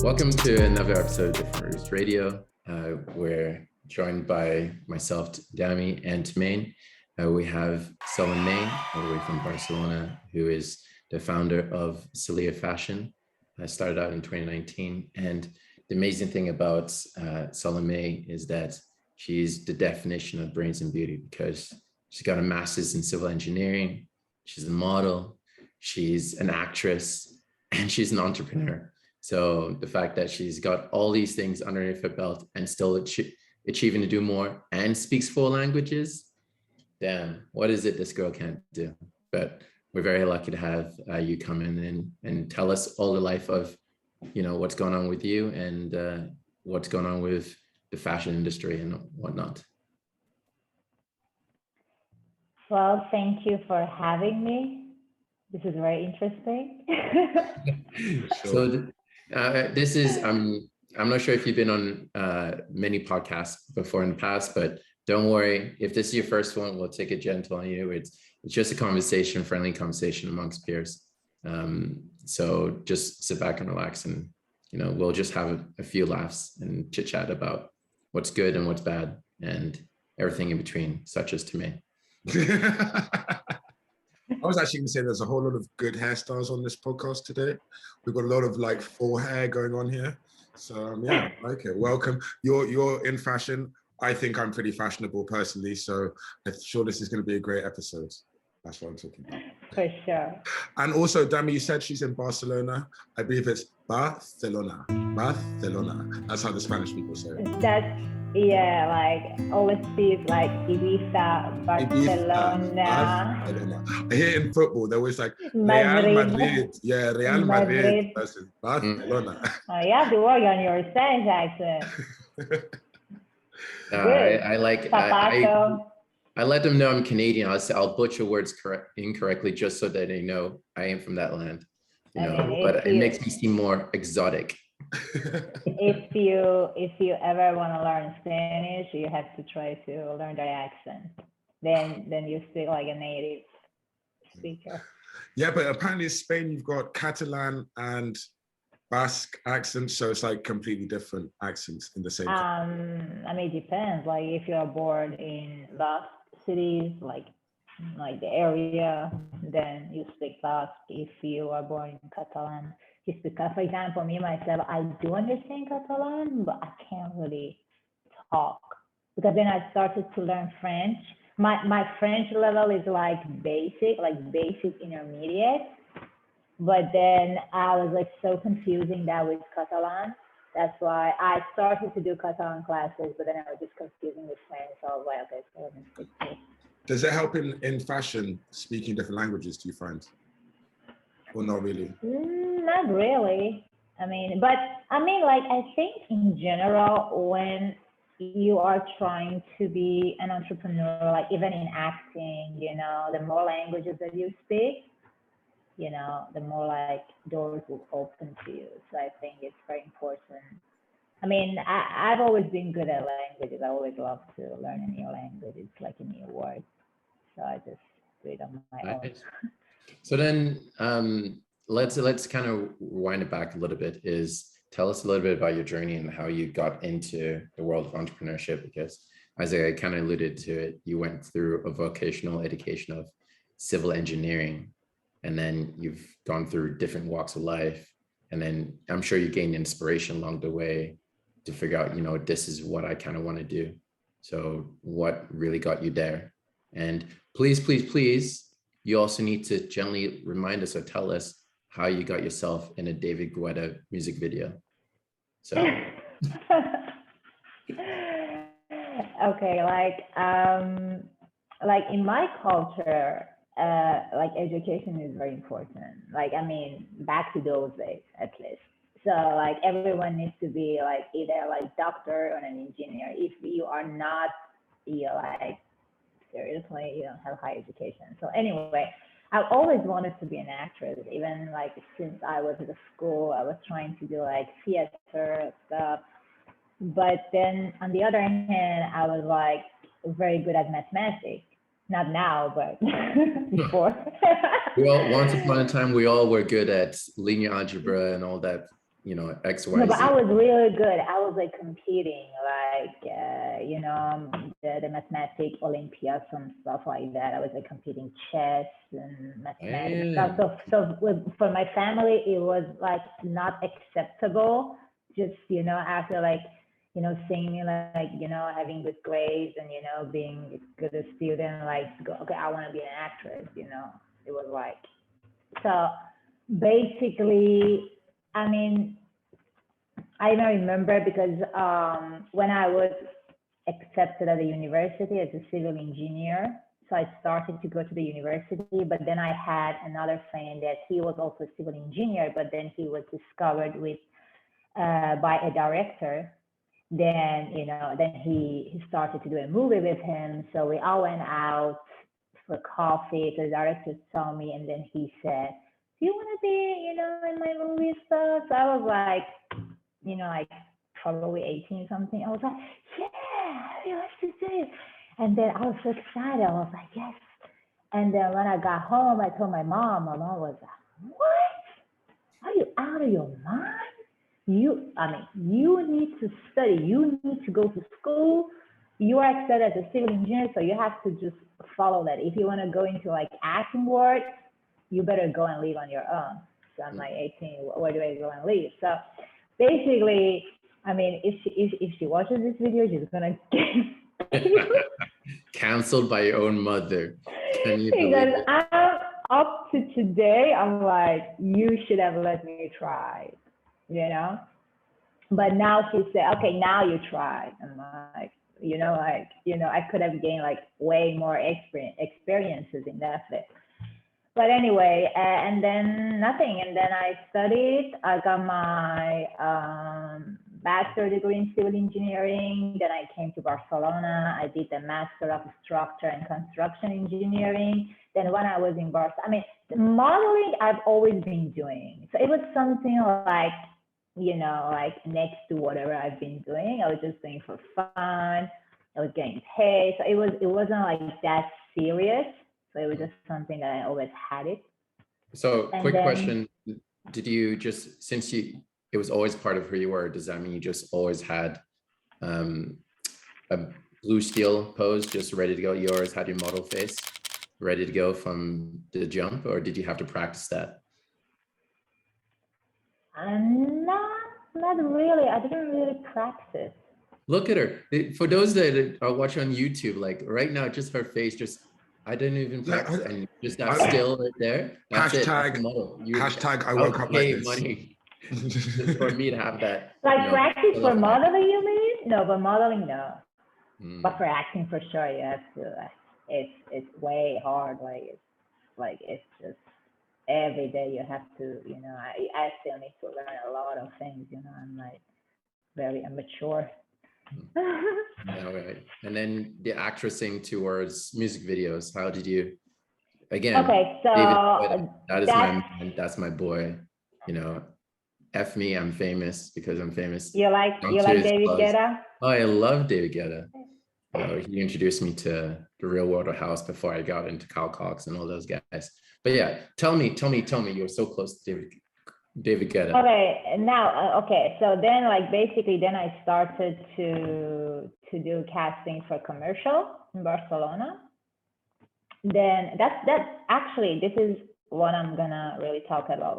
Welcome to another episode of Different Roots Radio. We're joined by myself, Dami, and Tamain. We have Salomé, all the way from Barcelona, who is the founder of Saliya Fashion. Started out in 2019. And the amazing thing about Salomé is that she's the definition of brains and beauty, because she's got a master's in civil engineering. She's a model. She's an actress, and she's an entrepreneur. So the fact that she's got all these things underneath her belt and still achieving to do more and speaks 4 languages, damn, what is it this girl can't do? But we're very lucky to have you come in and tell us all the life of, what's going on with you and what's going on with the fashion industry and whatnot. Well, thank you for having me. This is very interesting. So this is, I'm not sure if you've been on many podcasts before in the past, but don't worry. If this is your first one, we'll take it gentle on you. It's just a conversation, friendly conversation amongst peers. So just sit back and relax, and we'll just have a few laughs and chit chat about what's good and what's bad and everything in between, such as to me. I was actually going to say there's a whole lot of good hairstyles on this podcast today. We've got a lot of full hair going on here. So yeah, okay, welcome. You're in fashion. I think I'm pretty fashionable personally, so I'm sure this is going to be a great episode. That's what I'm talking about. For sure. And also, Dami, you said she's in Barcelona. I believe it's Barcelona. Barcelona. That's how the Spanish people say it. Always see Ibiza, Barcelona. I hear in football, they're always like Real Madrid. Yeah, Real Madrid versus Barcelona. Oh, you have to work on your Spanish accent. I let them know I'm Canadian. I'll butcher words incorrectly just so that they know I am from that land. But it makes me seem more exotic. If you ever want to learn Spanish, you have to try to learn their accent. Then you speak like a native speaker. Yeah, but apparently in Spain you've got Catalan and Basque accents, so it's completely different accents in the same country. It depends. If you are born in Basque cities, like the area, then you speak Basque. If you are born in Catalan, you speak. For example, me myself, I do understand Catalan, but I can't really talk, because then I started to learn French. My French level is basic intermediate. But then I was so confusing that with Catalan. That's why I started to do Catalan classes, but then I was just confusing with French. So I was like, okay, so let me speak to. Does it help in fashion, speaking different languages, do you find? Or not really? Not really. I think in general, when you are trying to be an entrepreneur, even in acting, the more languages that you speak, the more doors will open to you. So I think it's very important. I've always been good at languages. I always love to learn a new language. It's like a new word. So I just do it on my own. So then let's kind of rewind it back a little bit. Tell us a little bit about your journey and how you got into the world of entrepreneurship, because as I kind of alluded to it, you went through a vocational education of civil engineering. And then you've gone through different walks of life. And then I'm sure you gained inspiration along the way to figure out, this is what I kind of want to do. So what really got you there? And please, you also need to gently remind us or tell us how you got yourself in a David Guetta music video. So. Okay, in my culture, education is very important. Back to those days, at least. So everyone needs to be either doctor or an engineer. If you are not, seriously, you don't have high education. So anyway, I always wanted to be an actress. Even since I was at the school, I was trying to do theater stuff. But then on the other hand, I was very good at mathematics. Not now, but before. Well, once upon a time, we all were good at linear algebra and all that, you know, X, No, Y, but Z. I was really good. I was like competing, like the mathematics Olympiads and stuff like that. I was like competing chess and mathematics stuff. For my family, it was like not acceptable. Just after like seeing me like having good grades and being a good student, like go, okay, I want to be an actress. It was like so. Basically, I mean. I even remember because when I was accepted at the university as a civil engineer, so I started to go to the university, but then I had another friend that he was also a civil engineer, but then he was discovered with by a director. Then then he started to do a movie with him. So we all went out for coffee. The director saw me, and then he said, "Do you want to be in my movie stuff?" So I was like, like probably 18 something. I was like, yeah, let's do this. And then I was so excited. I was like, yes. And then when I got home, I told my mom. My mom was like, what? Are you out of your mind? You need to study. You need to go to school. You are accepted as a civil engineer, so you have to just follow that. If you want to go into like acting work, you better go and live on your own. So I'm like 18. Where do I go and live? So basically, I mean, if she watches this video, she's gonna get Cancelled by your own mother. Can you believe because it? I'm up to today. I'm like, you should have let me try, But now she said, okay, now you try. I'm like, I could have gained like way more experiences in that field. But anyway, and then nothing. And then I studied. I got my bachelor degree in civil engineering. Then I came to Barcelona. I did the master of structure and construction engineering. Then when I was in Barcelona, I mean, modeling I've always been doing. So it was something like, like next to whatever I've been doing. I was just doing for fun. I was getting paid. So it wasn't like that serious. So it was just something that I always had it. So And quick then, question. Did you just, since it was always part of who you were, does that mean you just always had a blue steel pose just ready to go? You always had your model face ready to go from the jump, or did you have to practice that? not really. I didn't really practice. Look at her. For those that are watching on YouTube, like right now, just her face, just I didn't even practice, and just that still right there. That's hashtag, it. That's hashtag I woke up like this. Money just for me to have that. Like practice for modeling, you mean? No, but modeling, no. But for acting, for sure, you have to. It's way hard. It's just every day you have to. I still need to learn a lot of things. I'm like very immature. All right. And then the actressing towards music videos. How did you? Again, okay, so that's my boy. F me, I'm famous because I'm famous. You like David Guetta? Oh, I love David Guetta. He introduced me to the Real World House before I got into Kyle Cox and all those guys. But yeah, tell me, you were so close to David Guetta. Okay, now, okay, so then basically then I started to do casting for commercial in Barcelona. Then that's actually, this is what I'm gonna really talk about.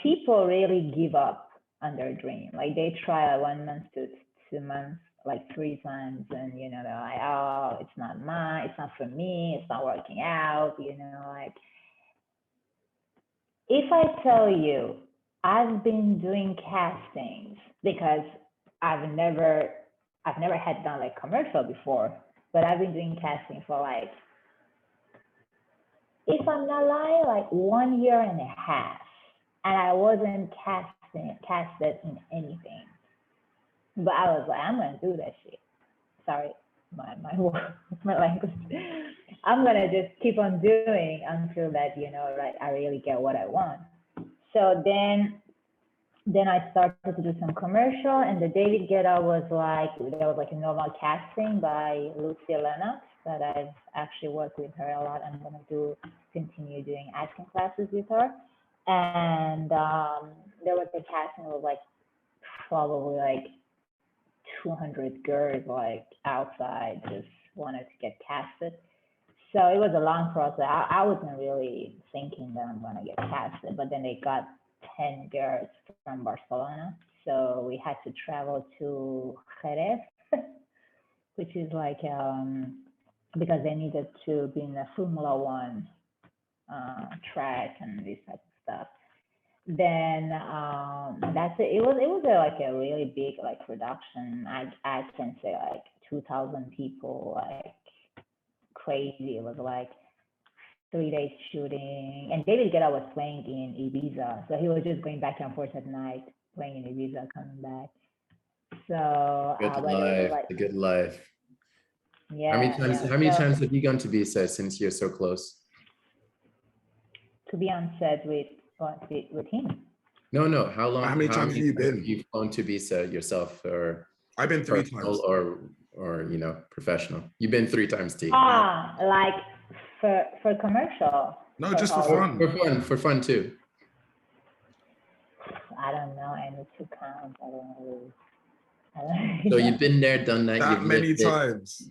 People really give up on their dream. They try 1 month to 2 months, 3 times, and they're like, oh, it's not mine, it's not for me, it's not working out, if I tell you I've been doing castings because I've never had done commercial before, but I've been doing casting for if I'm not lying, 1 year and a half, and I wasn't casted in anything. But I was like, I'm gonna do that shit. Sorry, my language. I'm gonna just keep on doing until that I really get what I want. So then I started to do some commercial, and the David Guetta was there was a normal casting by Lucy Lennox. that I've actually worked with her a lot. I'm gonna continue doing acting classes with her. And there was a casting of like probably like 200 girls like outside just wanted to get casted. So it was a long process. I wasn't really thinking that I'm gonna get casted, but then they got 10 girls from Barcelona. So we had to travel to Jerez, which is like because they needed to be in a Formula One track and this type of stuff. Then that's it. It was like a really big like production. I can say like 2,000 people, like crazy. It was like 3 days shooting, and David Guetta was playing in Ibiza, so he was just going back and forth at night, playing in Ibiza, coming back. So Good but it was life, like the good life. yeah. How many times? Yeah. How many So times have you gone to Ibiza since you're so close? to be on set with him. No. How long? How many times have you been? Have you gone to Ibiza yourself, or I've been 3 personal, times. or professional? You've been 3 times, T. Like for commercial. No, just for how fun. For fun too. I don't know. I need to count. I don't So you've been there, done that. That You've many lived it. times.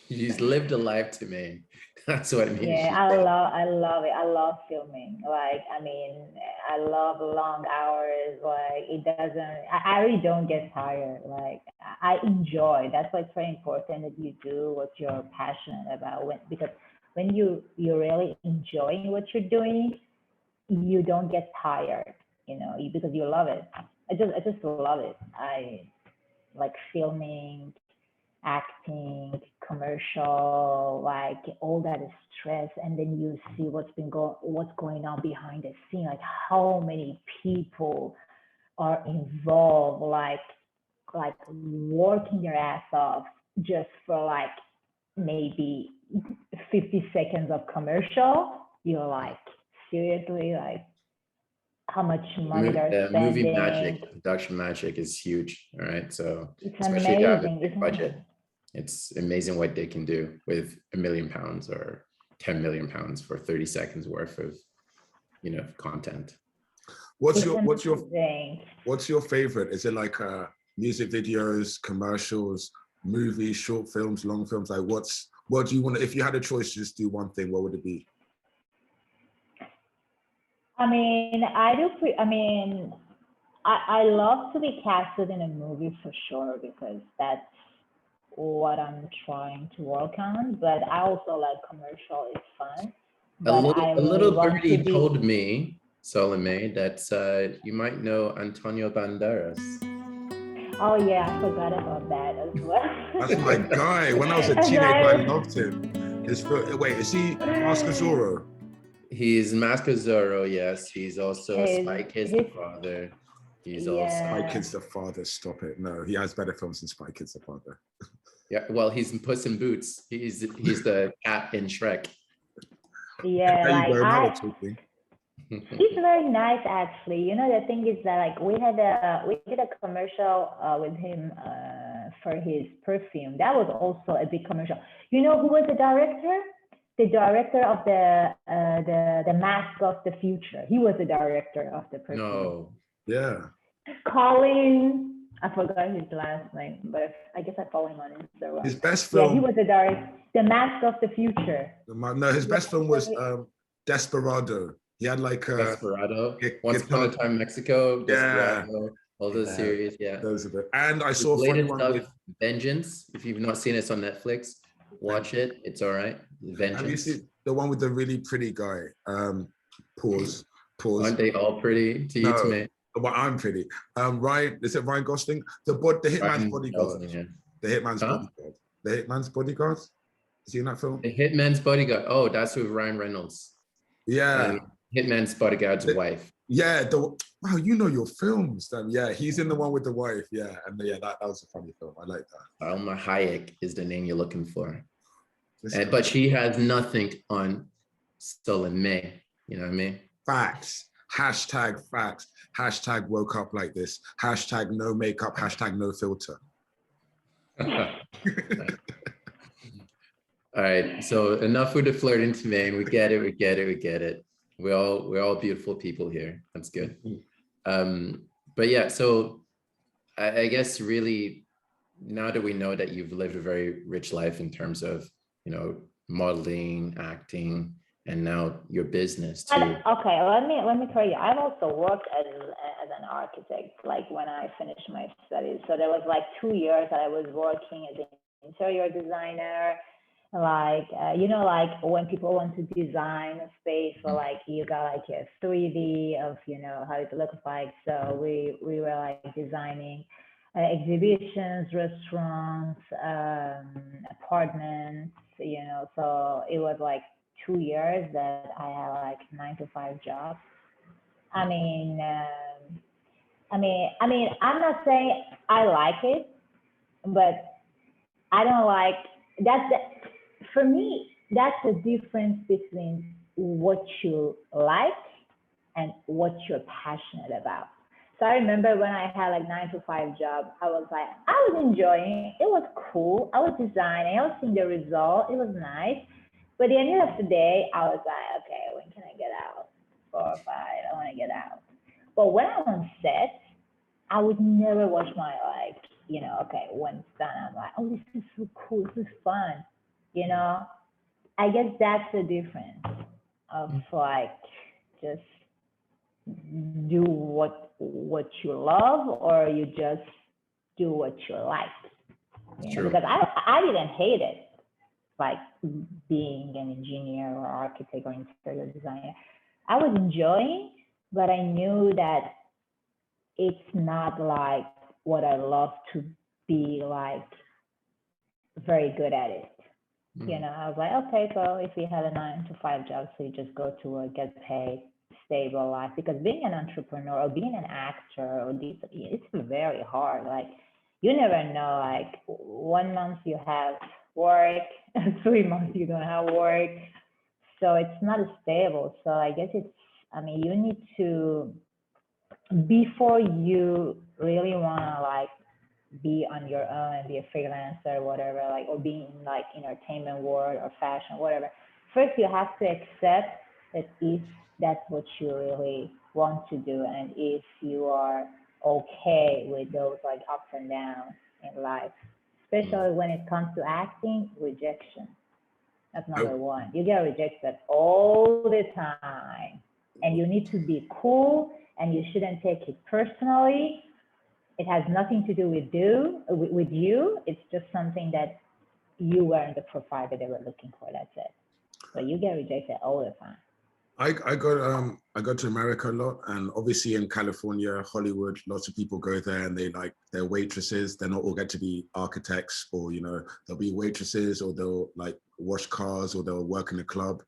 You've lived a life to me. That's what it means. Yeah, I love it. I love filming. Like, I mean, I love long hours. Like, it doesn't, I really don't get tired. Like, I enjoy. That's why it's very important that you do what you're passionate about. Because when you're really enjoying what you're doing, you don't get tired, because you love it. I just love it. I like filming, acting, commercial, like all that is stress, and then you see what's going on behind the scene, like how many people are involved, like working their ass off just for like maybe 50 seconds of commercial. You're like, seriously, like how much money they're Movie spending. magic, production magic is huge. All right, so It's especially if you have a amazing, big isn't budget, it? it's amazing what they can do with £1 million or 10 million pounds for 30 seconds worth of content. What's It's your favorite? Is it like music videos, commercials, movies, short films, long films? Like what do you want to, if you had a choice to just do one thing, what would it be? I mean, I love to be casted in a movie for sure, because that's what I'm trying to work on. But I also like commercial, it's fun. But A little birdie told me, Salomé, that you might know Antonio Banderas. Oh yeah, I forgot about that as well. That's my guy. When I was a teenager, I loved him. Wait, is he Mask of Zorro? He's Mask of Zorro, yes. He's also Spy Kids the father. He's also Spy Kids the father. Stop it! No, he has better films than Spy Kids the father. Yeah, well, he's in Puss in Boots. He's the cat in Shrek. Yeah, there you go. Now we're like talking. he's very nice, actually. The thing is that like we did a commercial with him for his perfume. That was also a big commercial. You know who was the director? The director of the Mask of the Future. He was the director of the perfume. No. Yeah. Colin, I forgot his last name, but I guess I follow him on Instagram. His best film. Yeah, he was the director. The Mask of the Future. No, his best film was Desperado. He had like Desperado. Once Upon a Time Mexico. Desperado. All those series, yeah. Those are the. And I saw a funny one with Vengeance. If you've not seen it, it's on Netflix. Watch it. It's all right. Vengeance. Have you seen the one with the really pretty guy? Pause. Aren't they all pretty to you, to me? Well, I'm pretty. Ryan, is it Ryan Gosling? The Hitman's Bodyguard. Yeah. The Hitman's Bodyguard. The Hitman's Bodyguard. Is he in that film? The Hitman's Bodyguard. Oh, that's with Ryan Reynolds. Yeah. And Hitman's Bodyguard's wife. Yeah. Wow, you know your films. Yeah, he's in the one with the wife. Yeah, and yeah, that was a funny film. I like that. Salma Hayek is the name you're looking for. But she has nothing on Salomé. You know what I mean? Facts. Hashtag facts. Hashtag woke up like this. Hashtag no makeup. Hashtag no filter. All right. So enough with the flirting to Maine. We get it. We get it. We get it. We're all beautiful people here. That's good. But yeah, so I guess really now that we know that you've lived a very rich life in terms of, you know, modeling, acting, and now your business too. Okay, let me tell you. I've also worked as an architect, like when I finished my studies. So there was like 2 years that I was working as an interior designer. Like you know, like when people want to design a space, or like you got like a 3D of, you know, how it looks like. So we were like designing exhibitions, restaurants, apartments, you know. So it was like 2 years that I had like 9 to 5 jobs. I mean, I'm not saying I like it, but I don't like that's the, for me, that's the difference between what you like and what you're passionate about. So I remember when I had like 9 to 5 job, I was like, I was enjoying it. It was cool. I was designing. I was seeing the result. It was nice. But at the end of the day, I was like, okay, when can I get out? 4 or 5, I want to get out. But when I'm on set, I would never watch my like, you know, okay, when it's done, I'm like, oh, this is so cool. This is fun. You know, I guess that's the difference of like just do what you love, or you just do what you like. You know, because I didn't hate it, like being an engineer or architect or interior designer. I was enjoying, but I knew that it's not like what I love to be like very good at it. You know, I was like, okay, so if you had a 9 to 5 job, so you just go to work, get paid, stable life. Because being an entrepreneur or being an actor or this, it's very hard. Like, you never know. Like 1 month you have work, 3 months you don't have work, so it's not stable. So I guess it's. I mean, you need to, before you really wanna like be on your own and be a freelancer or whatever, like, or be in like entertainment world or fashion, whatever. First, you have to accept that if that's what you really want to do, and if you are okay with those like ups and downs in life, especially when it comes to acting, rejection. That's number one. You get rejected all the time, and you need to be cool, and you shouldn't take it personally. It has nothing to do with you. It's just something that you weren't the profile that they were looking for. That's it. So you get rejected all the time. I go to America a lot, and obviously in California, Hollywood, lots of people go there and they're waitresses. They're not all get to be architects, or you know, they'll be waitresses, or they'll like wash cars, or they'll work in a club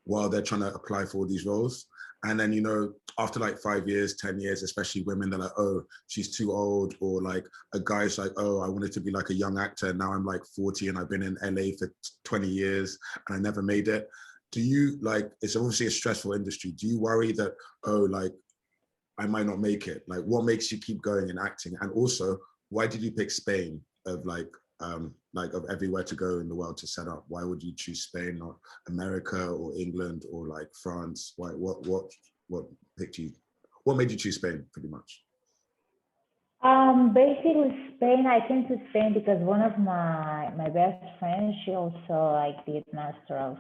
while they're trying to apply for all these roles. And then, you know, after like 5 years, 10 years, especially women, they're like, oh, she's too old. Or like a guy's like, oh, I wanted to be like a young actor. Now I'm like 40 and I've been in LA for 20 years and I never made it. Do you like, it's obviously a stressful industry. Do you worry that, oh, like I might not make it? Like what makes you keep going and acting? And also, why did you pick Spain of like of everywhere to go in the world to set up? Why would you choose Spain, not America or England or like France? Why? What picked you? What made you choose Spain, pretty much? Basically Spain. I came to Spain because one of my best friends, she also like did master of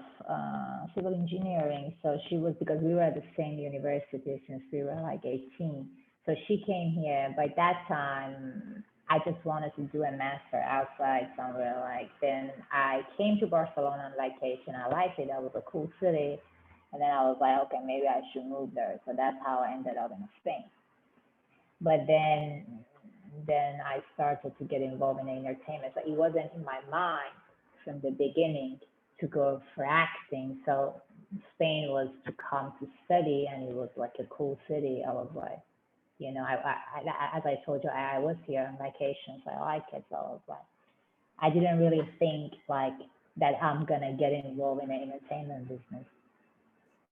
civil engineering. So she was, because we were at the same university since we were like 18. So she came here. By that time, I just wanted to do a master outside somewhere. Like, then I came to Barcelona on vacation. I liked it. That was a cool city. And then I was like, okay, maybe I should move there. So that's how I ended up in Spain. But then I started to get involved in entertainment. So it wasn't in my mind from the beginning to go for acting. So Spain was to come to study, and it was like a cool city. I was like, you know, as I told you, I was here on vacation, so I like it. So I was like, I didn't really think like that I'm gonna get involved in the entertainment business.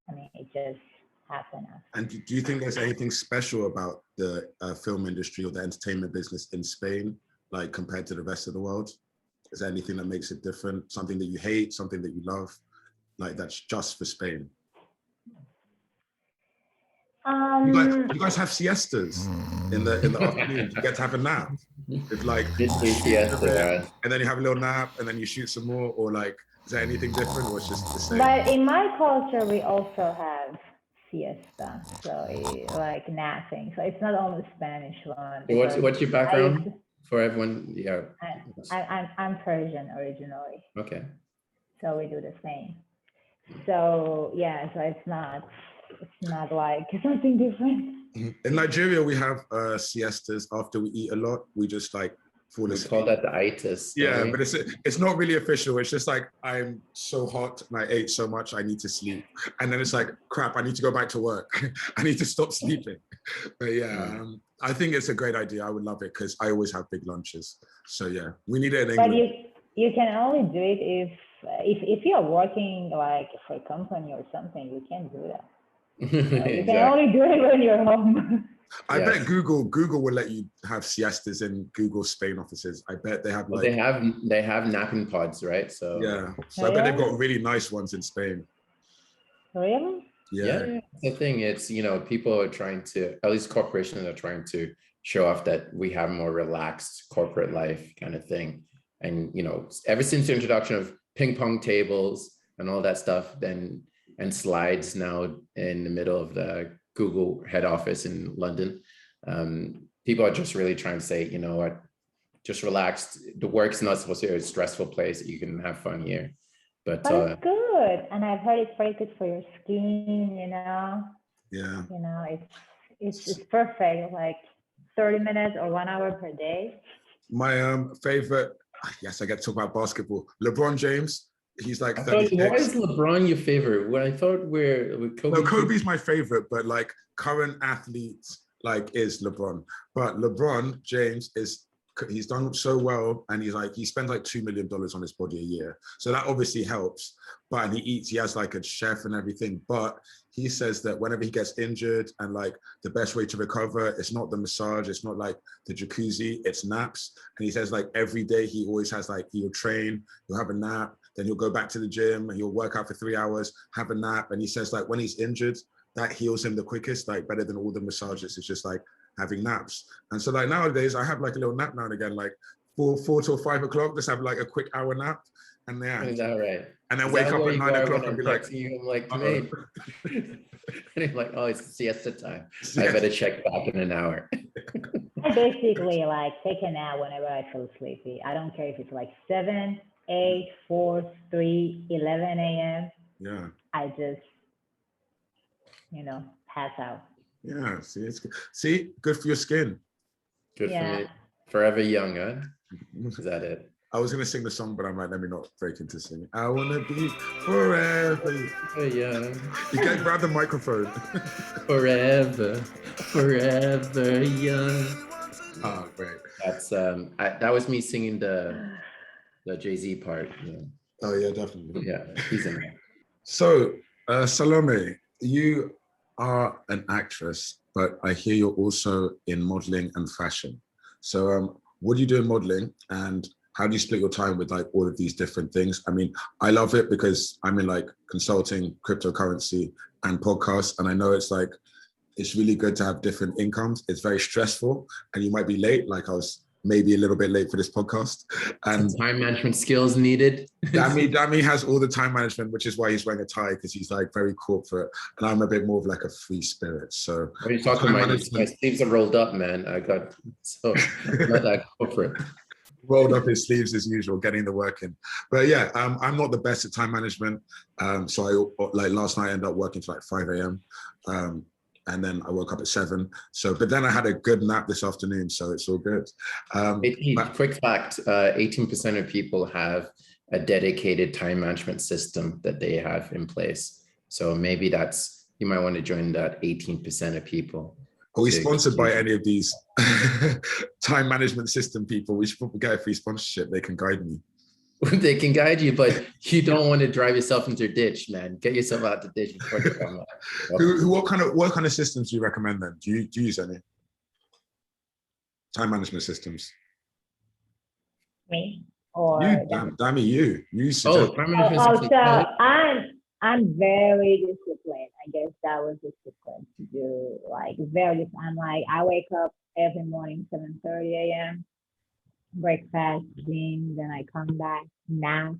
I mean, it just happened. And do you think there's anything special about the film industry or the entertainment business in Spain, like compared to the rest of the world? Is there anything that makes it different? Something that you hate, something that you love, like that's just for Spain? You guys have siestas in the afternoon. You get to have a nap. It's like Midday siesta, man. and then you have a little nap, and then you shoot some more, or like, is there anything different, or it's just the same? But in my culture, we also have siesta, so like napping. So it's not only Spanish one. What's your background for everyone? Yeah, I'm Persian originally, okay. so we do the same. So yeah, so it's not like something different. In Nigeria, we have siestas after we eat a lot. We just like fall We asleep. call that the itis. Yeah, don't we? but it's not really official. It's just like, I'm so hot and I ate so much, I need to sleep. And then it's like, crap, I need to go back to work. I need to stop sleeping. But yeah, I think it's a great idea. I would love it because I always have big lunches. So yeah, we need it in But England. you can only do it if you're working like for a company or something. You can't do that. You Exactly. can only do it when you're home. I Yes. bet Google will let you have siestas in Google Spain offices. I bet they have Well, like, they have napping pods, right? So yeah. So I bet they've got really nice ones in Spain. Really? yeah, that's the thing. It's, people are trying to, at least corporations are trying to show off that we have more relaxed corporate life kind of thing. And, ever since the introduction of ping pong tables and all that stuff, and slides now in the middle of the Google head office in London, people are just really trying to say, you know what, just relax. The work's not supposed to be a stressful place. You can have fun here. But it's good, and I've heard it's very good for your skin. Yeah. It's perfect. Like 30 minutes or 1 hour per day. My favorite, yes, I get to talk about basketball. LeBron James, he's like I thought, 36. why is LeBron your favorite? When I thought with Kobe. No, Kobe's my favorite, but like current athletes, like is LeBron. But LeBron James he's done so well, and he spends like $2 million on his body a year. So that obviously helps. But he has like a chef and everything. But he says that whenever he gets injured, and like the best way to recover, it's not the massage, it's not like the jacuzzi, it's naps. And he says like every day he always has like, he'll train, he'll have a nap, then he'll go back to the gym and he'll work out for 3 hours, have a nap. And he says like when he's injured, that heals him the quickest, like better than all the massages. It's just like having naps. And so like nowadays I have like a little nap now and again, like 4 till 5 o'clock, just have like a quick hour nap. And Is that right? And then Is wake that up where at you 9 are o'clock when and be I'm like, texting you? I'm like, uh-oh. mate. And I'm like, oh, it's siesta time. I better check back in an hour. I basically like take a nap whenever I feel sleepy. I don't care if it's like 7, 8, 4, 3, 11 a.m. Yeah. I just, pass out. Yeah, see, it's good. See, good for your skin. Good Yeah. for me. Forever young, huh? Is that it? I was gonna sing the song, but I'm like, let me not break into singing. I wanna be forever. Yeah. You can't grab the microphone. Forever young. Oh, great. That's that was me singing the Jay-Z part. Yeah. Oh yeah, definitely. Yeah, he's in there. So, Salome, you are an actress, but I hear you're also in modeling and fashion. So, what do you do in modeling, and how do you split your time with like all of these different things? I mean, I love it because I'm in like consulting, cryptocurrency, and podcasts, and I know it's really good to have different incomes. It's very stressful, and you might be late. Like I was maybe a little bit late for this podcast. And time management skills needed. Dami has all the time management, which is why he's wearing a tie, because he's like very corporate, and I'm a bit more of like a free spirit. So what are you talking about? My sleeves are rolled up, man. I got so not that corporate. Rolled up his sleeves as usual, getting the work in. But yeah, I'm not the best at time management. So I like last night I ended up working till like 5 a.m. And then I woke up at 7. So, but then I had a good nap this afternoon, so it's all good. Quick fact, 18% of people have a dedicated time management system that they have in place. So maybe you might want to join that 18% of people. Are we sponsored by any of these time management system people? We should probably get a free sponsorship. They can guide me. They can guide you, but you don't want to drive yourself into a ditch, man. Get yourself out the ditch before you come out. What kind of systems do you recommend then? Do you use any time management systems? Me? or Damn you Oh, suggest. time management is also actually I'm very disciplined. I guess that was discipline to do like very. I'm like I wake up every morning 7:30 a.m. breakfast, gym, then I come back nap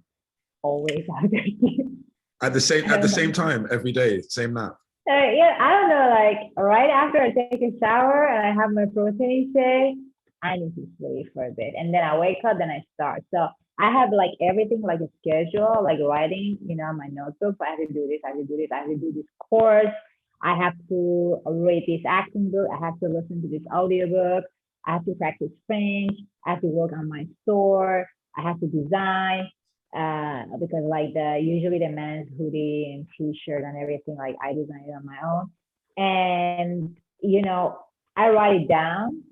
always after gym. At the same time every day, same nap. Yeah, I don't know. Like right after I take a shower and I have my protein shake, I need to sleep for a bit, and then I wake up, then I start. So I have like everything like a schedule, like writing, my notebook. I have to do this. I have to do this. I have to do this course. I have to read this acting book. I have to listen to this audiobook. I have to practice French. I have to work on my store. I have to design because like usually the men's hoodie and t-shirt and everything, like I design it on my own. And I write it down.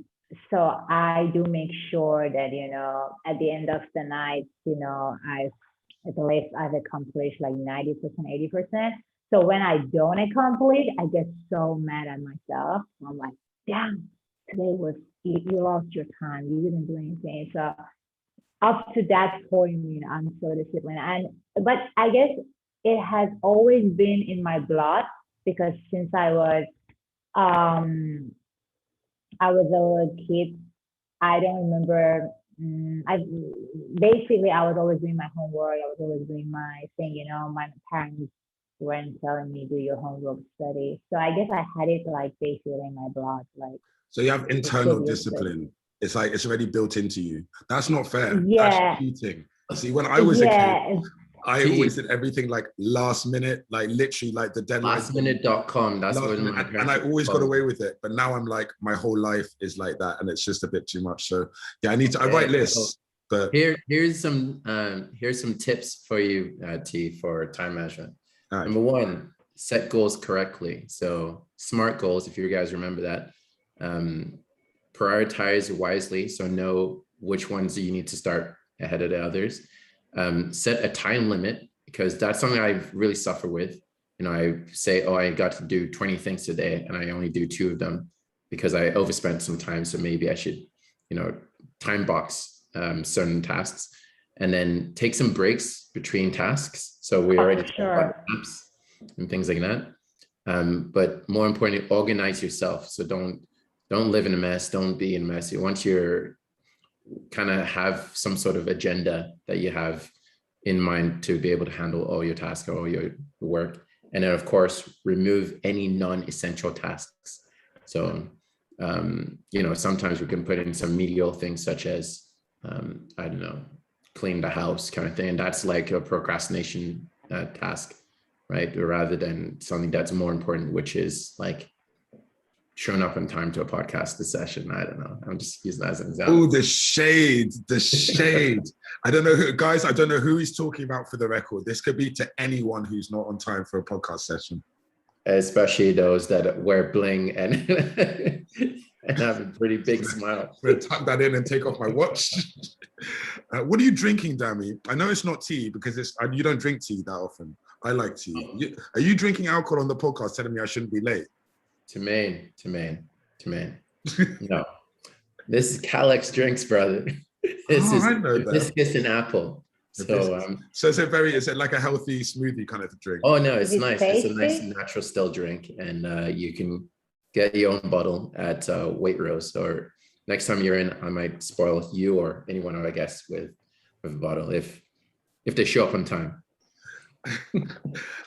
So I do make sure that, at the end of the night, at least I've accomplished like 90%, 80%. So when I don't accomplish, I get so mad at myself. I'm like, damn, today was, you lost your time. You didn't do anything. So up to that point, I'm so disciplined. But I guess it has always been in my blood because since I was a little kid, I don't remember. I was always doing my homework. I was always doing my thing. My parents weren't telling me do your homework, study. So I guess I had it like basically in my blood, like. So you have internal discipline. It's like it's already built into you. That's not fair. Yeah. That's cheating. See, when I was a kid, I Jeez. always did everything like last minute, like literally like the deadline. Lastminute.com. That's what my parents. And I always got away with it. But now I'm like, my whole life is like that, and it's just a bit too much. So yeah, I write lists. But here's some tips for you, T, for time management. Right. Number one, set goals correctly. So SMART goals, if you guys remember that. Prioritize wisely, so know which ones you need to start ahead of the others. Set a time limit, because that's something I really suffer with. I say, oh, I got to do 20 things today, and I only do 2 of them because I overspent some time. So maybe I should, time box certain tasks, and then take some breaks between tasks. So we already talked about apps and things like that. But more importantly, organize yourself. So don't live in a mess. Don't be in a mess. Once you're kind of have some sort of agenda that you have in mind to be able to handle all your tasks, all your work. And then of course, remove any non-essential tasks. So, sometimes we can put in some medial things such as, I don't know, clean the house kind of thing. And that's like a procrastination task, right? Rather than something that's more important, which is like showing up on time to a podcast session. I don't know. I'm just using that as an example. Oh, the shade. I don't know guys, I don't know who he's talking about for the record. This could be to anyone who's not on time for a podcast session. Especially those that wear bling and have a pretty big smile. I'm going to tuck that in and take off my watch. What are you drinking, Dami? I know it's not tea because you don't drink tea that often. I like tea. Are you drinking alcohol on the podcast telling me I shouldn't be late? To main. No, this is Calyx drinks, brother. This is hibiscus and apple. So is it like a healthy smoothie kind of drink? Oh no, it's nice. It's a nice natural still drink, and you can get your own bottle at Waitrose, or next time you're in, I might spoil you or anyone, I guess, with a bottle if they show up on time.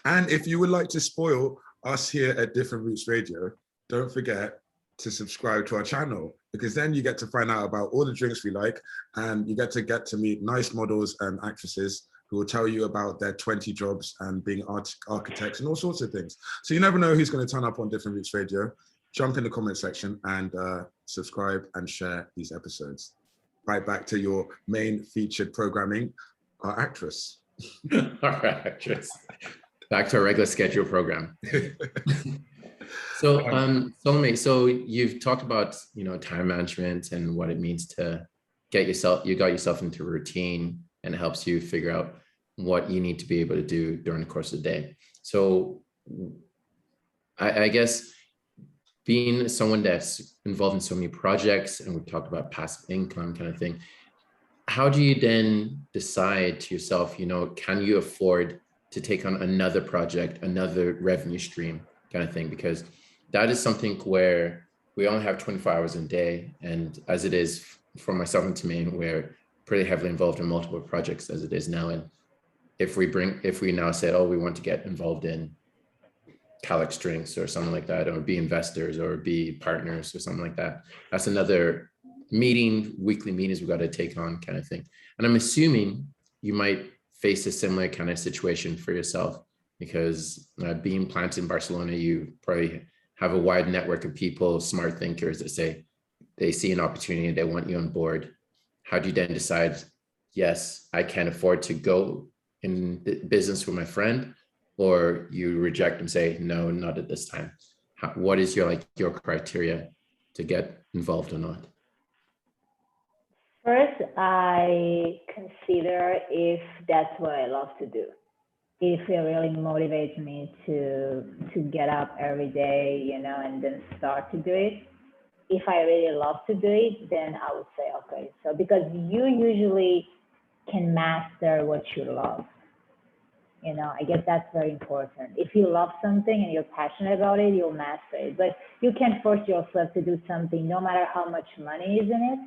And if you would like to spoil us here at Different Roots Radio, don't forget to subscribe to our channel, because then you get to find out about all the drinks we like, and you get to meet nice models and actresses who will tell you about their 20 jobs and being architects and all sorts of things. So you never know who's going to turn up on Different Roots Radio. Jump in the comment section and subscribe and share these episodes. Right back to your main featured programming, our actress. Our actress. Back to our regular schedule program. So, Salomé, so you've talked about, time management and what it means to got yourself into a routine, and it helps you figure out what you need to be able to do during the course of the day. So I guess being someone that's involved in so many projects, and we've talked about passive income kind of thing, how do you then decide to yourself, can you afford to take on another project, another revenue stream kind of thing? Because that is something where we only have 24 hours a day. And as it is for myself and Tamaine, we're pretty heavily involved in multiple projects as it is now. And if we now said, oh, we want to get involved in Calyx drinks or something like that, or be investors or be partners or something like that, that's another weekly meetings we've got to take on kind of thing. And I'm assuming you might face a similar kind of situation for yourself, because being planted in Barcelona, you probably have a wide network of people, smart thinkers that say they see an opportunity and they want you on board. How do you then decide, yes, I can afford to go in business with my friend, or you reject and say, no, not at this time? What is your criteria to get involved or not? First, I consider if that's what I love to do. If it really motivates me to get up every day, and then start to do it. If I really love to do it, then I would say, okay. So because you usually can master what you love. I guess that's very important. If you love something and you're passionate about it, you'll master it. But you can't force yourself to do something no matter how much money is in it.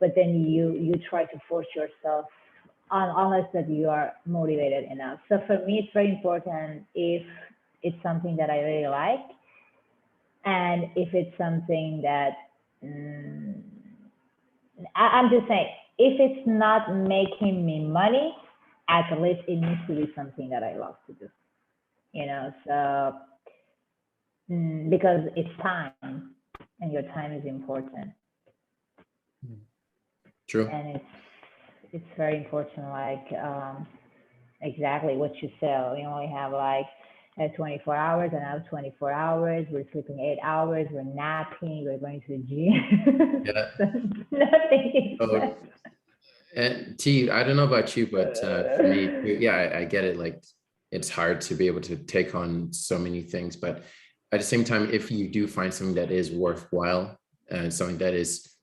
But then you try to force yourself unless that you are motivated enough. So for me, it's very important if it's something that I really like, and if it's something that I'm just saying, if it's not making me money, at least it needs to be something that I love to do. So because it's time, and your time is important. True. And it's very important, exactly what you said. We only have 24 hours, and out of 24 hours, we're sleeping 8 hours, we're napping, we're going to the gym. Yeah. Nothing. Oh, and T, I don't know about you, but for me, yeah, I get it. It's hard to be able to take on so many things, but at the same time, if you do find something that is worthwhile and something that is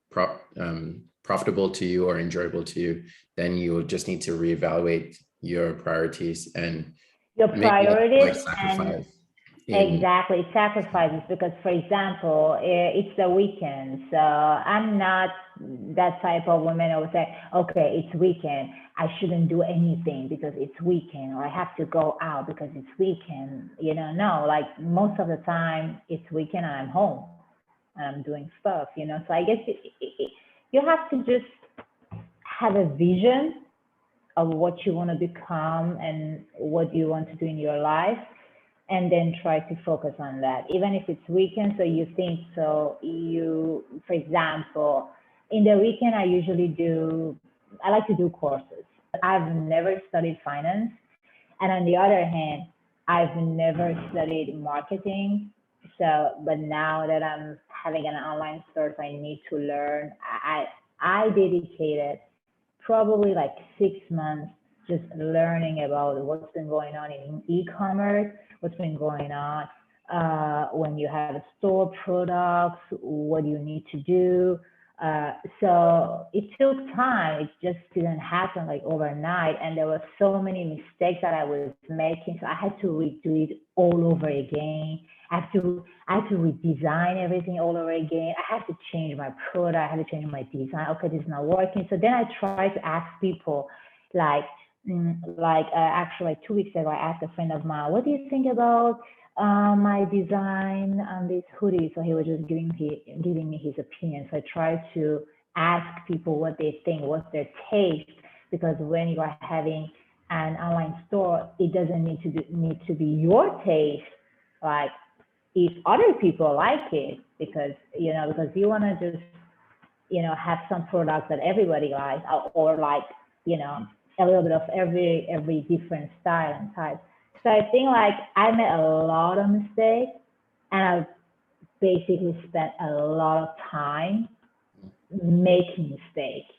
profitable to you or enjoyable to you, then you just need to reevaluate your priorities and your priorities sacrifice. Exactly, sacrifices. Because, for example, it's the weekend, so I'm not that type of woman who would say, okay, it's weekend, I shouldn't do anything because it's weekend, or I have to go out because it's weekend. No, most of the time it's weekend and I'm home and I'm doing stuff. So I guess you have to just have a vision of what you want to become and what you want to do in your life, and then try to focus on that, even if it's weekend. So you think, for example, in the weekend, I like to do courses. I've never studied finance. And on the other hand, I've never studied marketing. But now that I'm having an online store, so I need to learn. I dedicated probably 6 months just learning about what's been going on in e-commerce, what's been going on when you have a store products, what you need to do. So it took time. It just didn't happen overnight. And there were so many mistakes that I was making. So I had to redo it all over again. I had to redesign everything all over again. I had to change my product. I had to change my design. Okay, this is not working. So then I tried to ask people, actually 2 weeks ago, I asked a friend of mine, what do you think about my design on this hoodie? So he was just giving me his opinion. So I tried to ask people what they think, what's their taste, because when you are having an online store, it doesn't need to be your taste. If other people like it, because you want to just have some products that everybody likes, or a little bit of every different style and type. So I think I made a lot of mistakes, and I basically spent a lot of time making mistakes.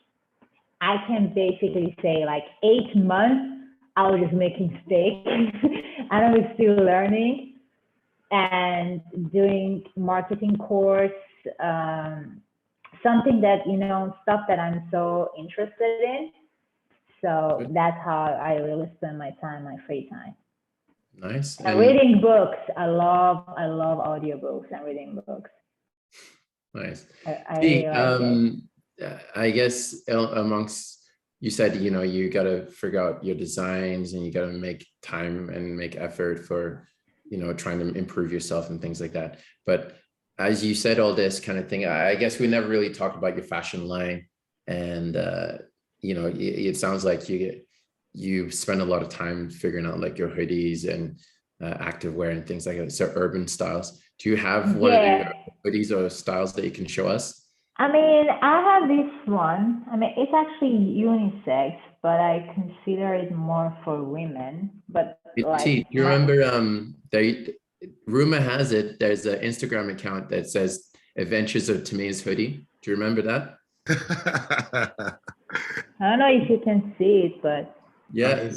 I can basically say 8 months I was just making mistakes and I was still learning and doing marketing course, something that, stuff that I'm so interested in. So Good. that's how I really spend my time, my free time. Nice. And reading books. I love audiobooks and reading books. Nice. I really like it. I guess amongst, you said, you know, you got to figure out your designs and you got to make time and make effort for, you know, trying to improve yourself and things like that. But as you said all this kind of thing, I guess we never really talked about your fashion line. And, you know, it sounds like you spend a lot of time figuring out like your hoodies and activewear and things like that. So urban styles. Do you have one of your hoodies or styles that you can show us? I mean, I have this one. I mean, it's actually unisex, but I consider it more for women. But like, do you remember? Rumor has it there's an Instagram account that says "Adventures of Tamee's Hoodie." Do you remember that? I don't know if you can see it, but yeah,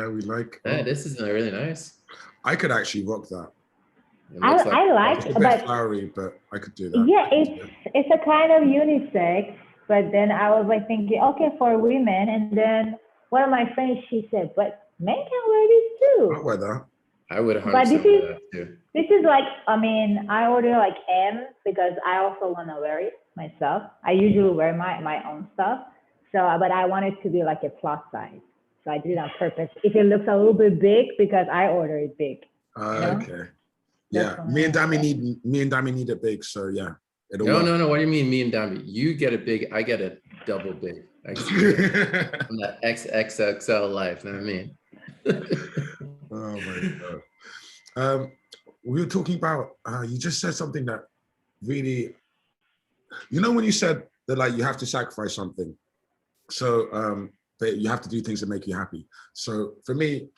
we like. Yeah, this is really nice. I could actually rock that. I like it's a bit flowery, but I could do that. Yeah, it's a kind of unisex, but then I was like thinking, okay, for women, and then one of my friends, she said, but men can wear this too. I'll wear that. I would 100% But wear that too. This is like, I mean, I order like M because I also want to wear it myself. I usually wear my own stuff. So, but I want it to be like a plus size. So I did it on purpose. If it looks a little bit big, because I order it big. Okay. Yeah, me and Dami need it big, so yeah. No. What do you mean, me and Dami? You get it big, I get it double big. I'm that XXXL life. You know what I mean? Oh my god. We were talking about. You just said something that really. You know when you said that like you have to sacrifice something, so that you have to do things that make you happy. So for me,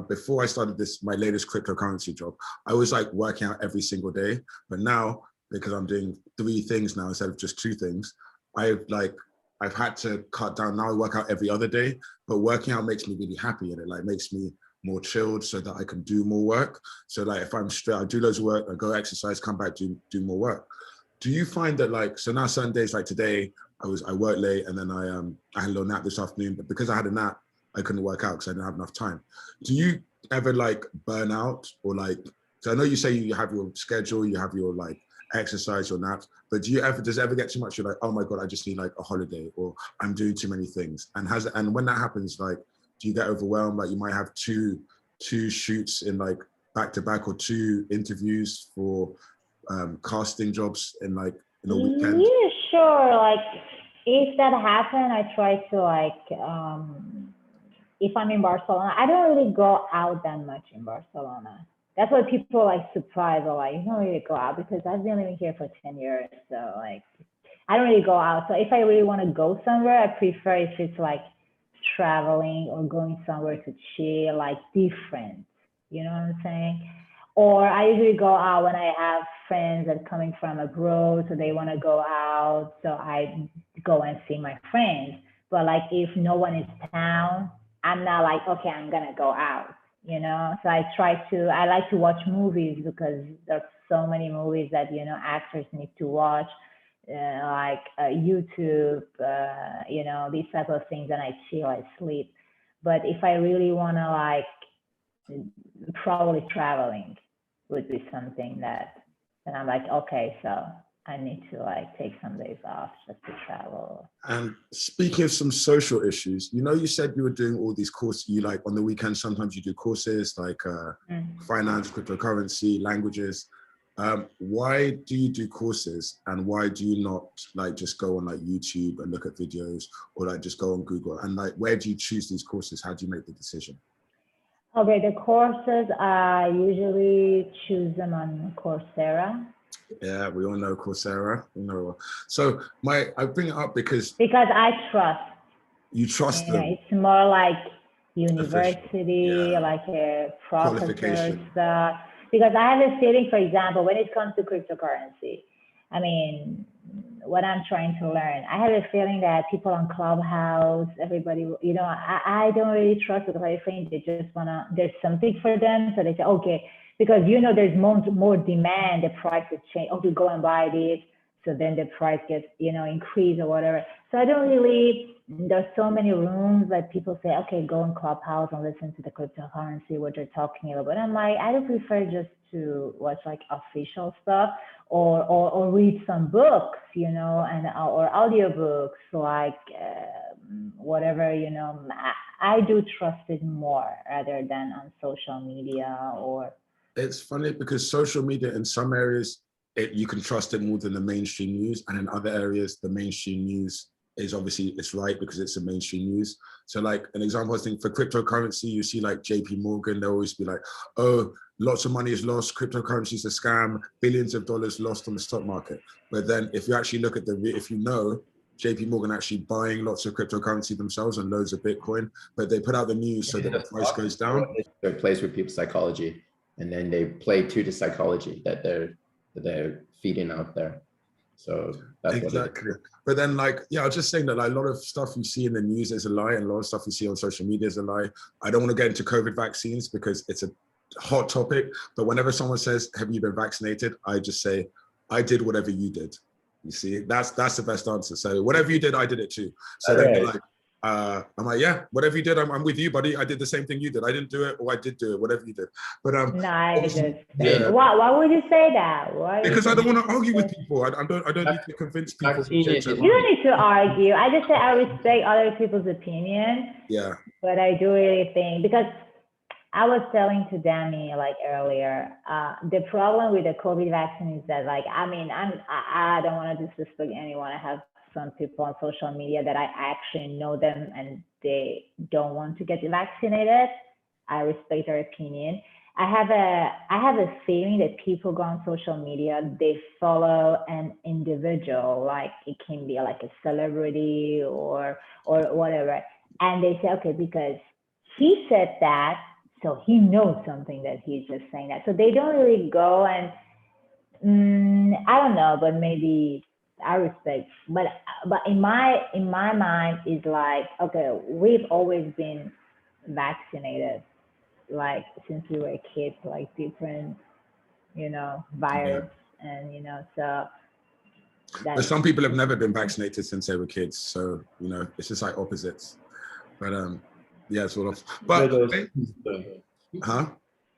before I started my latest cryptocurrency job, I was like working out every single day. But now, because I'm doing 3 things now instead of just 2 things, I've had to cut down. Now I work out every other day, but working out makes me really happy, and it like makes me more chilled so that I can do more work. So like if I'm straight, I do loads of work, I go exercise, come back, do more work. Do you find that like, so now certain days like today, I worked late and then I had a little nap this afternoon, but because I had a nap, I couldn't work out because I didn't have enough time. Do you ever like burn out or like, so I know you say you have your schedule, you have your like exercise, your naps, but does it ever get too much? You're like, oh my God, I just need like a holiday, or I'm doing too many things. And when that happens, like, do you get overwhelmed? Like you might have two shoots in like back to back, or 2 interviews for casting jobs in a weekend? Yeah, sure. Like if that happens, I try to like, if I'm in Barcelona, I don't really go out that much in Barcelona. That's why people like surprised, or like, you don't really go out, because I've been living here for 10 years. So like, I don't really go out. So if I really want to go somewhere, I prefer if it's like traveling or going somewhere to chill, like different, you know what I'm saying? Or I usually go out when I have friends that are coming from abroad, so they want to go out, so I go and see my friends. But like if no one is town, I'm not like, okay, I'm gonna go out, you know? So I like to watch movies, because there's so many movies that, you know, actors need to watch, like YouTube, you know, these type of things, and I chill, I sleep. But if I really wanna like, probably traveling would be something that, and I'm like, okay, so I need to like take some days off just to travel. And speaking of some social issues, you know, you said you were doing all these courses, you like on the weekends, sometimes you do courses like finance, cryptocurrency, languages. Why do you do courses, and why do you not like just go on like YouTube and look at videos, or like just go on Google? And like, where do you choose these courses? How do you make the decision? Okay, the courses, I usually choose them on Coursera. Yeah, we all know Coursera. You know, so I bring it up because I trust. You trust them. It's more like university, like a professor stuff. Because I have a feeling, for example, when it comes to cryptocurrency, I mean, what I'm trying to learn, I have a feeling that people on Clubhouse, everybody, you know, I don't really trust, because I think they just wanna, there's something for them, so they say, okay, because you know there's more demand, the prices change. Okay, go and buy this. So then the price gets, increased or whatever. So I don't really, there's so many rooms that people say, okay, go in Clubhouse and listen to the cryptocurrency, what they're talking about. But I'm like, I would prefer just to watch like official stuff or read some books, and or audiobooks, like whatever, I do trust it more rather than on social media or. It's funny because social media in some areas, you can trust it more than the mainstream news, and in other areas the mainstream news is obviously it's right because it's the mainstream news. So like an example, I think for cryptocurrency, you see like JP Morgan, they'll always be like, oh, lots of money is lost, cryptocurrency is a scam, billions of dollars lost on the stock market. But then if you actually look at if JP Morgan actually buying lots of cryptocurrency themselves and loads of Bitcoin, but they put out the news so that the price goes down. It plays with people's psychology, and then they play to the psychology that they're feeding out there. So that's exactly. But then I was just saying that like, a lot of stuff you see in the news is a lie, and a lot of stuff you see on social media is a lie. I don't want to get into COVID vaccines because it's a hot topic, but whenever someone says, have you been vaccinated? I just say, I did whatever you did. You see, that's the best answer. So whatever you did, I did it too. So then like, I'm like, yeah, whatever you did, I'm with you, buddy. I did the same thing you did. I didn't do it, or I did do it, whatever you did. But nice. Yeah. Why would you say that? Why? Because I don't want to argue with people. I don't need to convince people. You don't need to argue. I just say I respect other people's opinion. Yeah. But I do really think, because I was telling to Dami like earlier, the problem with the COVID vaccine is that I don't want to disrespect anyone. I have some people on social media that I actually know them and they don't want to get vaccinated. I respect their opinion. I have a feeling that people go on social media, they follow an individual, like it can be like a celebrity or whatever. And they say, okay, because he said that, so he knows something that he's just saying that. So they don't really go and I don't know, but maybe I respect. But in my mind is like, okay, we've always been vaccinated, like since we were kids, like different, virus, and so. But some people have never been vaccinated since they were kids, so it's just like opposites. But yeah, sort of. But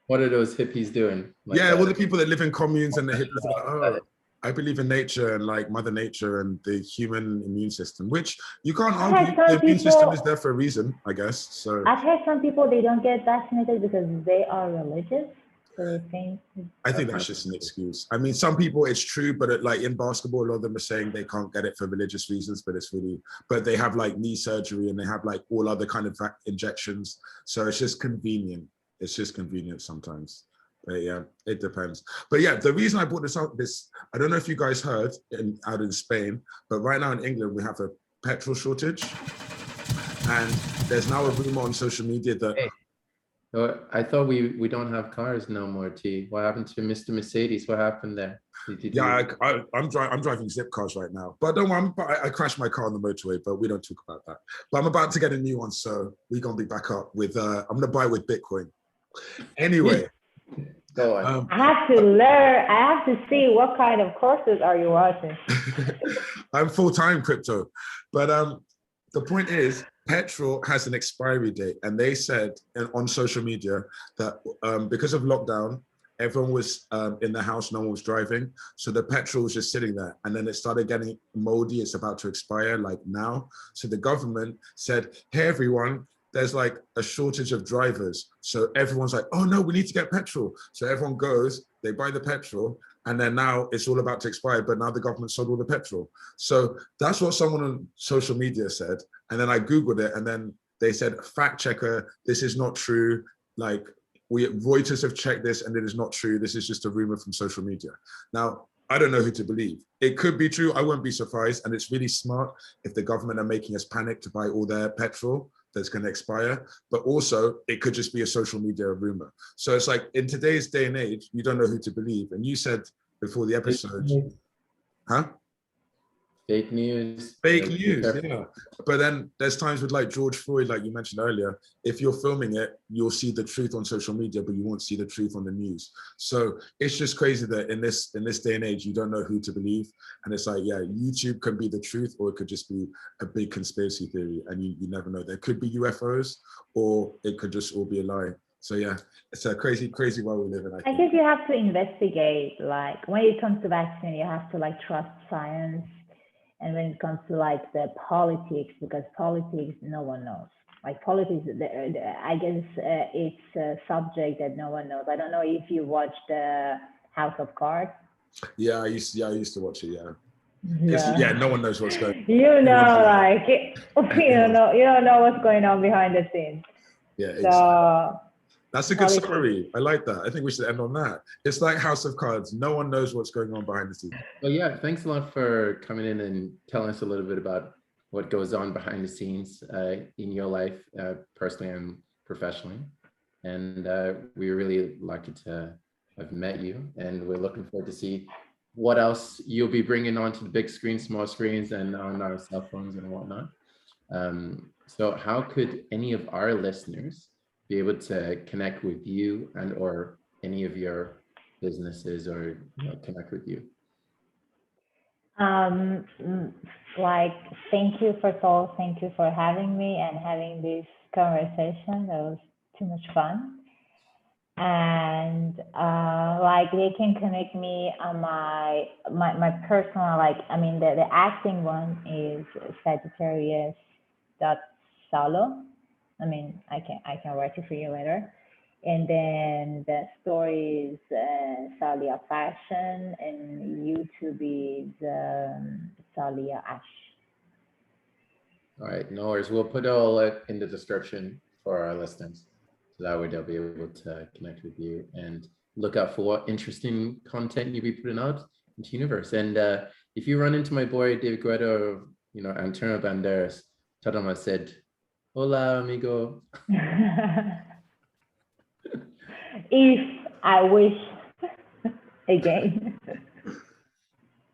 what are those hippies doing? Like well, the people that live in communes and the hippies are like, oh, I believe in nature and like Mother Nature and the human immune system, which you can't argue. The immune system is there for a reason, I guess. So I've heard some people, they don't get vaccinated because they are religious. So I think that's just an excuse. I mean, some people, it's true, but like in basketball, a lot of them are saying they can't get it for religious reasons, but they have like knee surgery and they have like all other kind of injections. So it's just convenient. It's just convenient sometimes. But yeah, it depends. But yeah, the reason I brought this up, I don't know if you guys heard out in Spain, but right now in England, we have a petrol shortage. And there's now a rumor on social media that... Hey. I thought we don't have cars no more, T. What happened to Mr. Mercedes? What happened there? Yeah, I'm driving zip cars right now. But don't worry, I crashed my car on the motorway, but we don't talk about that. But I'm about to get a new one, so we're going to be back up with... I'm going to buy it with Bitcoin. Anyway... Go on. I have to learn. I have to see what kind of courses are you watching. I'm full-time crypto, but the point is, petrol has an expiry date, and they said on social media that because of lockdown, everyone was in the house, no one was driving, so the petrol was just sitting there, and then it started getting moldy. It's about to expire, like now. So the government said, "Hey, everyone." There's like a shortage of drivers. So everyone's like, oh no, we need to get petrol. So everyone goes, they buy the petrol, and then now it's all about to expire, but now the government sold all the petrol. So that's what someone on social media said. And then I Googled it, and then they said, fact checker, this is not true. Like Reuters have checked this and it is not true. This is just a rumor from social media. Now, I don't know who to believe. It could be true, I wouldn't be surprised. And it's really smart if the government are making us panic to buy all their petrol that's going to expire, but also it could just be a social media rumor. So it's like in today's day and age, you don't know who to believe. And you said before the episode, huh? fake news. Fake Be news, careful. yeah. But then there's times with like George Floyd, like you mentioned earlier, if you're filming it, you'll see the truth on social media, but you won't see the truth on the news. So it's just crazy that in this day and age, you don't know who to believe. And it's like, yeah, YouTube can be the truth, or it could just be a big conspiracy theory, and you never know. There could be UFOs, or it could just all be a lie. So yeah, it's a crazy world we live in. I guess you have to investigate, like when it comes to vaccine, you have to like trust science. And when it comes to like the politics, because politics, no one knows. Like politics, I guess it's a subject that no one knows. I don't know if you watched the House of Cards. Yeah, I used to watch it. Yeah. Yeah, no one knows what's going on. You know, like you don't know what's going on behind the scenes. Yeah, So exactly. That's a good summary. I like that. I think we should end on that. It's like House of Cards. No one knows what's going on behind the scenes. Well, yeah, thanks a lot for coming in and telling us a little bit about what goes on behind the scenes in your life, personally and professionally. And we're really lucky to have met you. And we're looking forward to see what else you'll be bringing onto the big screen, small screens, and on our cell phones and whatnot. So how could any of our listeners be able to connect with you and or any of your businesses, or connect with you? Like, thank you first of all, thank you for having me and having this conversation. That was too much fun. And like they can connect me on my personal, like, I mean the acting one is Sagittarius.Salo. I mean, I can write it for you later. And then the story is Saliya Fashion, and YouTube is Saliya Ash. All right, no worries. We'll put all it in the description for our listeners, so that way they'll be able to connect with you and look out for what interesting content you'll be putting out into the universe. And if you run into my boy David Guetta or Antonio Banderas, tell them I said, "Hola, amigo." If I wish again.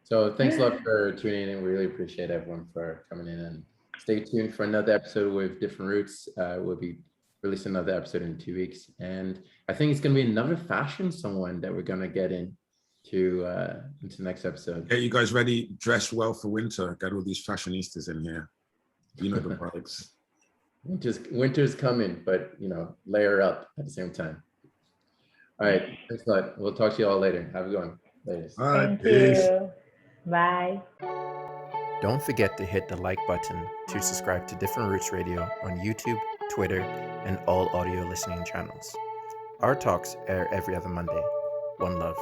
So thanks a lot for tuning in. We really appreciate everyone for coming in, and stay tuned for another episode with Different Roots. We'll be releasing another episode in 2 weeks, and I think it's going to be another fashion someone that we're going to get into the next episode. Get you guys ready, dress well for winter. Got all these fashionistas in here. You know the vibes. Winter's coming, but layer up at the same time. All right, thanks a lot. We'll talk to you all later. Have a good one. Later. All right, Thank peace. you. Bye. Don't forget to hit the like button to subscribe to Different Roots Radio on YouTube, Twitter, and all audio listening channels. Our talks air every other Monday. One love.